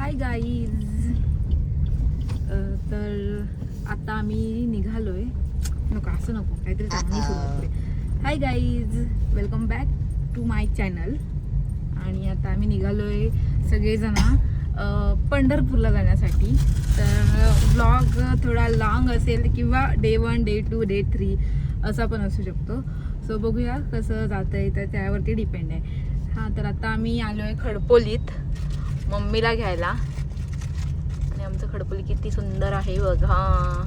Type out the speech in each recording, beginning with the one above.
Hi guys. तर आता आम्ही निघालोय. नको असं नको, काहीतरी चांगली सुरुवात करूया. Hi guys, welcome back to my channel. आणि आता आम्ही निघालोय सगळेजण पंढरपूरला जाण्यासाठी. तर व्लॉग थोडा लॉंग असेल किंवा डे 1, डे 2, डे 3 असा पण असू शकतो. सो बघूया कसं जातं आहे, तर त्यावरती डिपेंड आहे. हां, तर आता आम्ही आलो आहे खडपोलीत मम्मीला घ्यायला. आणि आमचं खडपोली किती सुंदर आहे बघा.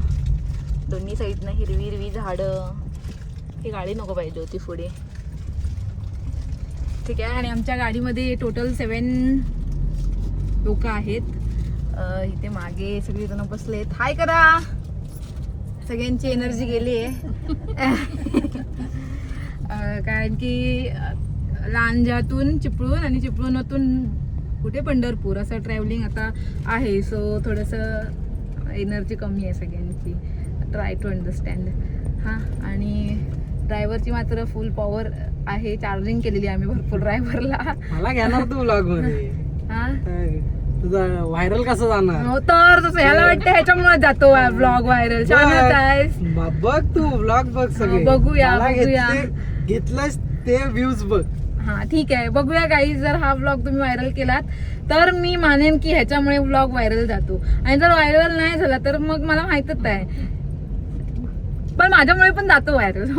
दोन्ही साईडनं हिरवी हिरवी झाडं. ही गाडी नको पाहिजे होती पुढे. ठीक आहे. आणि आमच्या गाडीमध्ये टोटल 7 लोक आहेत. इथे मागे सगळेजण बसलेत. हाय करा. सगळ्यांची एनर्जी गेली आहे. कारण की लांजातून चिपळूण आणि चिपळूणातून कुठे पंढरपूर असं ट्रॅव्हलिंग आता आहे. सो थोडंसं एनर्जी कमी आहे सगळ्यांची. Try to understand. हां, आणि ड्रायव्हरची मात्र फुल पॉवर आहे. चार्जिंग केलेली आम्ही भरपूर ड्रायव्हरला. मला घेणार तू व्लॉग मध्ये. हां, तुझा व्हायरल कसं जाणार? हो, तर तसं ह्याला वाटतं ह्याच्यामुळे जातो व्लॉग व्हायरल. छानच आहे. बघ तू व्लॉग बघ सगळे. बघूया. घेतलंस ते व्ह्यूज बघ. हां, ठीक आहे. बघूया काही. जर हा व्लॉग तुम्ही व्हायरल केलात तर मी मानेन की ह्याच्यामुळे व्लॉग व्हायरल जातो. आणि जर व्हायरल नाही झाला तर मग मला माहितच आहे, पण माझ्यामुळे पण जातो व्हायरल.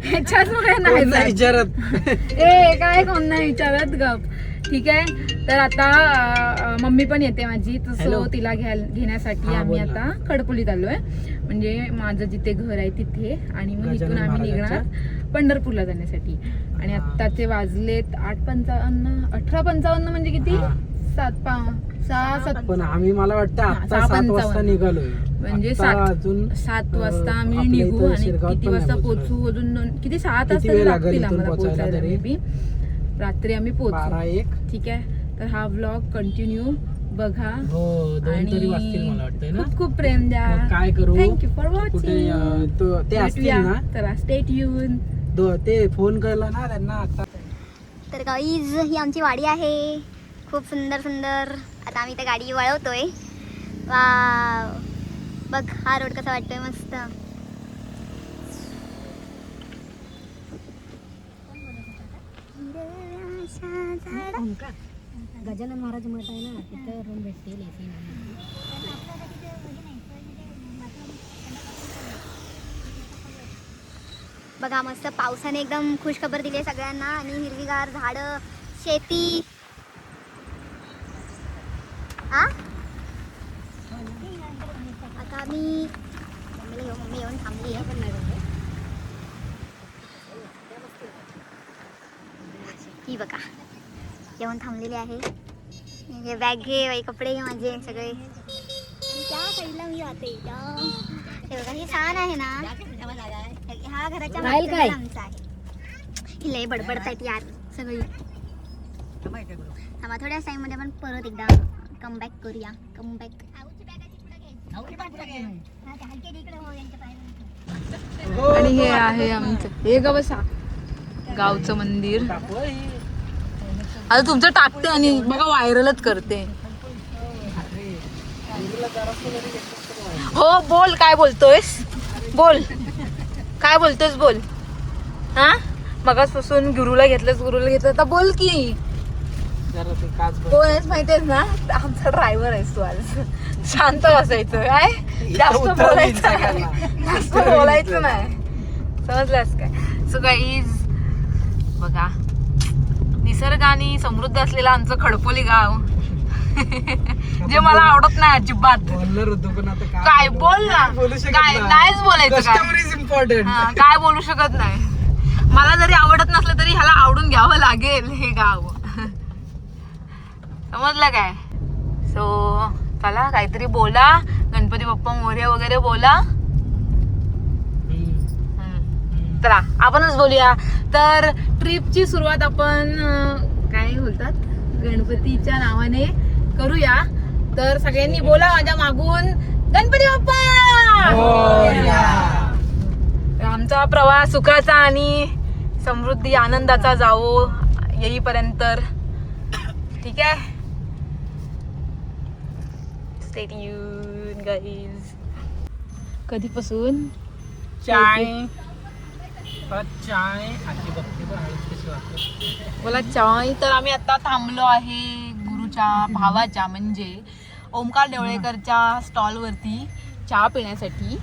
ह्याच्याचमुळे नाही विचारत ए काय कोण नाही विचारत. गप. ठीक आहे. तर आता मम्मी पण येते माझी. सो तिला घेण्यासाठी आम्ही आता खडपोलीत आलोय. म्हणजे माझं जिथे घर आहे तिथे. आणि मग इथून आम्ही निघणार पंढरपूरला जाण्यासाठी. आणि आत्ताचे वाजलेत 8:55. 18:55 म्हणजे किती? 6:07. पण आम्ही मला वाटतं आता 7 वाजता निघालोय. म्हणजे 7 वाजता आम्ही निघू. आणि किती वाजता पोहोचू? अजून किती 7 तास लागतील आम्हाला पोहोचायला. मे बी रात्री आम्ही पोहोचू. 12-1. ठीक आहे. तर हा व्लॉग कंटिन्यू बघा. आणि खूप खूप प्रेम द्या. काय करू? Thank you for watching. ते असतील ना, तर स्टे ट्यून. ते फोन केला ना त्यांना आता. तर गाईज, ही आमची वाडी आहे. खूप सुंदर सुंदर. आता आम्ही त्या गाडी वळवतोय. वा, बघ हा रोड कसा वाटतोय. मस्त. गजानन महाराज मठ आहे ना, तिथं रूम भेटतील. बघा मस्त पावसाने एकदम खुशखबर दिली आहे सगळ्यांना. आणि हिरवीगार झाडं, शेती. आता आम्ही मम्मी येऊन थांबली आहे. ही बघा येऊन थांबलेली आहे. हे बॅग घे, बाई कपडे घे माझे सगळे. त्या साईडला मी जाते. हे बघा, ही छान आहे ना. हा घराच्या मागचा आमचा आहे. ही लय बडबडतायत यार सगळी. थांबा, थोड्याच टाइम मध्ये आपण परत एकदा कमबॅक करूया. कमबॅक. आणि हे आहे आमचं हे बसा गावचं मंदिर. आता तुमचं टाकते आणि बघा व्हायरलच करते. हो, बोल. काय बोलतोयस? बोल. काय बोलतोयस? बोल. हा, मगाचपासून गुरुला घेतलं. आता बोल की. कोण आहेस माहितीये ना? आमचा ड्रायव्हर आहेस तू. आज शांत बसायचं. काय जास्त बोलायचं नाही. समजलंस काय? सो गाईज बघा, निसर्गाने समृद्ध असलेलं आमचं खडपोली गाव. जे मला आवडत नाही अजिबात. बोलणार होतो पण आता काय बोल ना. काय नाहीच बोलायचं. काय बोलू शकत नाही. मला जरी आवडत नसलं तरी ह्याला आवडून घ्यावं लागेल हे गाव. समजलं काय? सो चला काहीतरी बोला. गणपती बाप्पा मोरया वगैरे बोला. चला आपणच बोलूया. तर ट्रिपची सुरुवात आपण काय बोलतात गणपतीच्या नावाने करूया. तर सगळ्यांनी बोला माझ्या मागून, गणपती बाप्पा. आमचा प्रवास सुखाचा आणि समृद्धी आनंदाचा जावो येईपर्यंत. ठीक आहे. Stay tune guys. कधीपासून चाय चाय आजी बघते बघ हळद कशी वाटते. बोला चाय. तर आम्ही आता थांबलो आहे गुरुच्या भावाच्या म्हणजे ओमकार देवळेकरच्या स्टॉल वरती चहा पिण्यासाठी.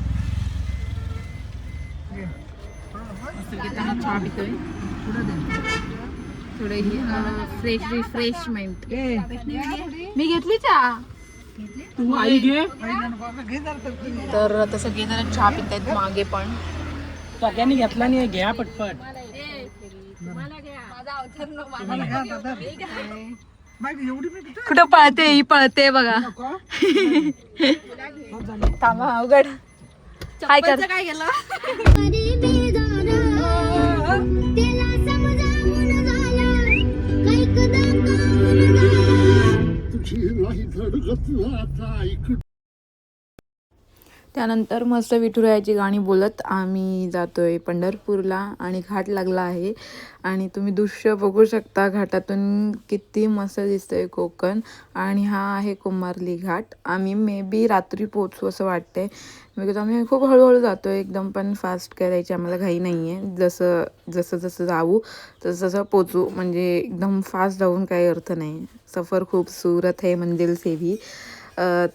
चहा पितोय थोडं फ्रेश रिफ्रेशमेंट. मी घेतली चहा. तू आई घे. तर आता सगळे जण चहा पित आहेत मागे पण. सगळ्यांनी घेतला नाही घ्या पटपट. कुठं पळते ही पळते बघा. थांबा अवघड. काय कर काय गेलं. त्यानंतर मस्त विठुरायाची गाणी बोलत आम्ही जातोय पंढरपूरला आणि घाट लागला आहे. आणि तुम्ही दृश्य बघू शकता घाटातून किती मस्त दिसतंय कोकण. आणि हा आहे कुंभारली घाट. आम्ही मे बी रात्री पोचू असं वाटतंय बिकॉज आम्ही खूप हळूहळू जातोय. एकदम पण फास्ट करायची आम्हाला घाई नाही आहे. जसं जसं जाऊ तसं तसं पोचू. म्हणजे एकदम फास्ट जाऊन काही अर्थ नाही. सफर खूपसूरत है मंजिल से भी.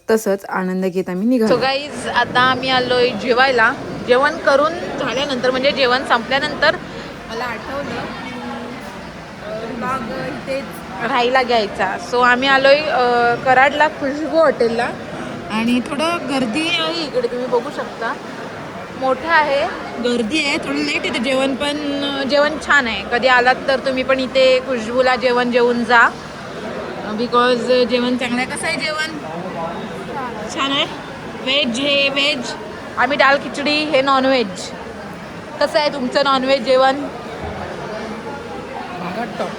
तसंच आनंद घेत आम्ही निघालो. सो गाईज आता आम्ही आलोय जेवायला. जेवण करून झाल्यानंतर म्हणजे जेवण संपल्यानंतर मला आठवलं बाग इथेच राहायला घ्यायचा. सो आम्ही आलोय कराडला खुशबू हॉटेलला. आणि थोडं गर्दी आहे इकडे तुम्ही बघू शकता. मोठं आहे गर्दी आहे थोडं लेट येते जेवण पण जेवण छान आहे. कधी आलात तर तुम्ही पण इथे खुशबूला जेवण जेवून जा बिकॉज जेवण चांगलं आहे. कसं आहे जेवण छान आहे. व्हेज हे व्हेज. आम्ही दाल खिचडी हे नॉनव्हेज. कसं आहे तुमचं नॉनव्हेज जेवण. भागात टॉप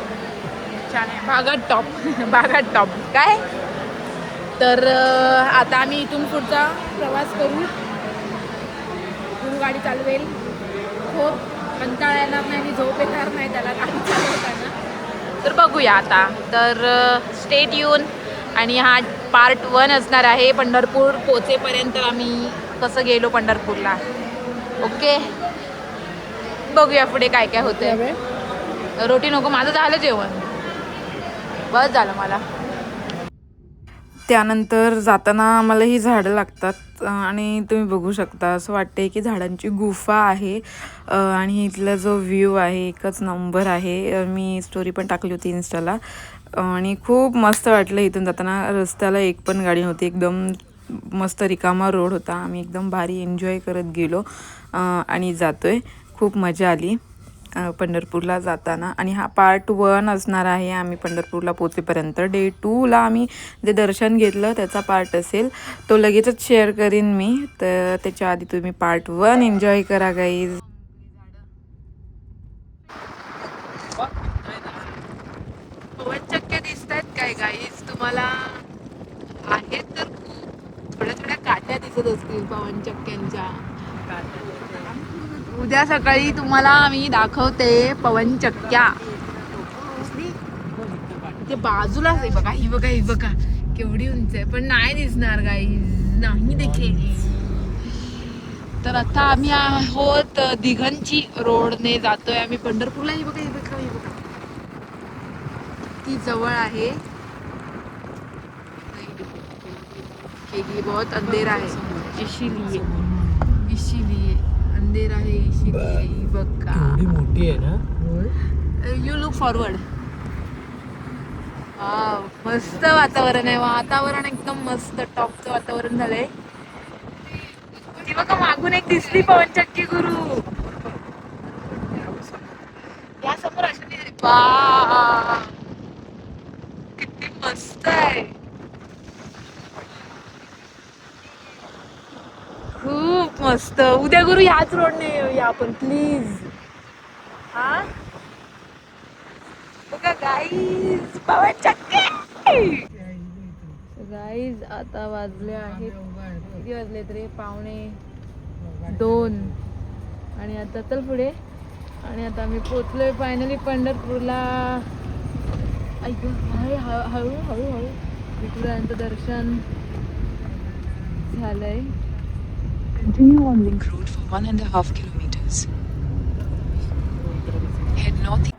छान आहे. भागात टॉप. भागात टॉप काय. तर आता आम्ही इथून पुढचा प्रवास करू. गुरु गाडी चालवेल. खूप कंटाळा येणार नाही आणि झोप येणार नाही त्याला गाडी चालवताना. तर बघूया आता. तर स्टे ट्यून. आणि हा पार्ट 1 असणार आहे. पंढरपूर पोचेपर्यंत आम्ही कसं गेलो पंढरपूरला. ओके बघूया पुढे काय काय होतंय. रोटी नको माझं झालं जेवण बस झालं मला. त्यानंतर जाताना आम्हाला ही झाडं लागतात आणि तुम्ही बघू शकता असं वाटते की झाडांची गुफा आहे. आणि इथला जो व्ह्यू आहे एकच नंबर आहे. मी स्टोरी पण टाकली होती इन्स्टाला. आणि खूप मस्त वाटलं इथून जाताना. रस्त्याला एक पण गाडी नव्हती. एकदम मस्त रिकामा रोड होता. आम्ही एकदम भारी एन्जॉय करत गेलो आणि जातोय. खूप मजा आली पंढरपूरला जाताना. आणि हा पार्ट 1 असणार आहे. आम्ही पंढरपूरला पोचेपर्यंत. डे 2ला आम्ही जे दर्शन घेतलं त्याचा पार्ट असेल तो लगेचच शेअर करीन मी. तर त्याच्या आधी तुम्ही पार्ट 1 एन्जॉय करा गाईज. पवनचक्क्या दिसत आहेत काय गाईज तुम्हाला. आहेत तर थोड्या थोड्या काट्या दिसत असतील पवनचक्क्यांच्या. उद्या सकाळी तुम्हाला मी दाखवते पवनचक्क्या. ते बाजूलाच आहे बघा. ही बघा ही बघा केवढी उंच आहे पण नाही दिसणार गाईज नाही देखील. तर आता आम्ही आहोत दिघंची रोडने जातोय आम्ही पंढरपूरला. ही बघा ही बघा ही बघा ती जवळ आहे. बहुत अंधेरा है इसीलिए अंधेरा है इसीलिए. बघा एवढी मोठी आहे ना. You look forward. मस्त वातावरण आहे. वातावरण एकदम मस्त टॉपचं वातावरण झालंय. ती बघा मागून एक दिसली पवनचक्की गुरु. या समोर अशी किती मस्त आहे. खूप मस्त. उद्या गुरु याच रोडने येऊया आपण प्लीज. हा बघा गाईज पवनचक्की. गाईज आता वाजले आहेत किती वाजले तरी 1:45 आणि आता चल पुढे. आणि आता आम्ही पोचलोय फायनली पंढरपूरला. हळू हळू हळू विठुरायांचं दर्शन झालंय. Continue on Link Road for 1.5 kilometers. Head north.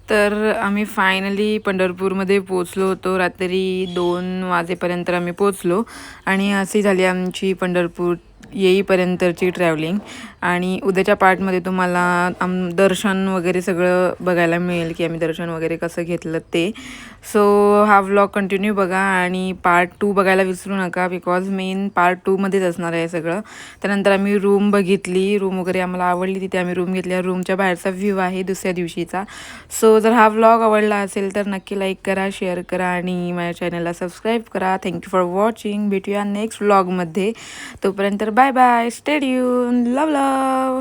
तर आम्ही फायनली पंढरपूरमध्ये पोचलो होतो. रात्री 2 वाजेपर्यंत आम्ही पोचलो आणि अशी झाली आमची पंढरपूर येईपर्यंतची ट्रॅव्हलिंग. आणि उद्याच्या पार्टमध्ये तुम्हाला दर्शन वगैरे सगळं बघायला मिळेल की आम्ही दर्शन वगैरे कसं घेतलं ते. सो हा व्लॉग कंटिन्यू बघा आणि पार्ट 2 बघायला विसरू नका, बिकॉज मेन पार्ट 2मध्येच असणार आहे सगळं. त्यानंतर आम्ही रूम बघितली, रूम वगैरे आम्हाला आवडली, तिथे आम्ही रूम घेतली. रूमच्या बाहेरचा व्ह्यू आहे दुसऱ्या दिवशीचा. सो जर हा व्लॉग आवडला असेल तर नक्की लाईक करा, शेअर करा आणि माझ्या चॅनलला सबस्क्राईब करा. Thank you for watching. भेटूया नेक्स्ट व्लॉगमध्ये. तोपर्यंत bye bye. Stay tune. Love लव.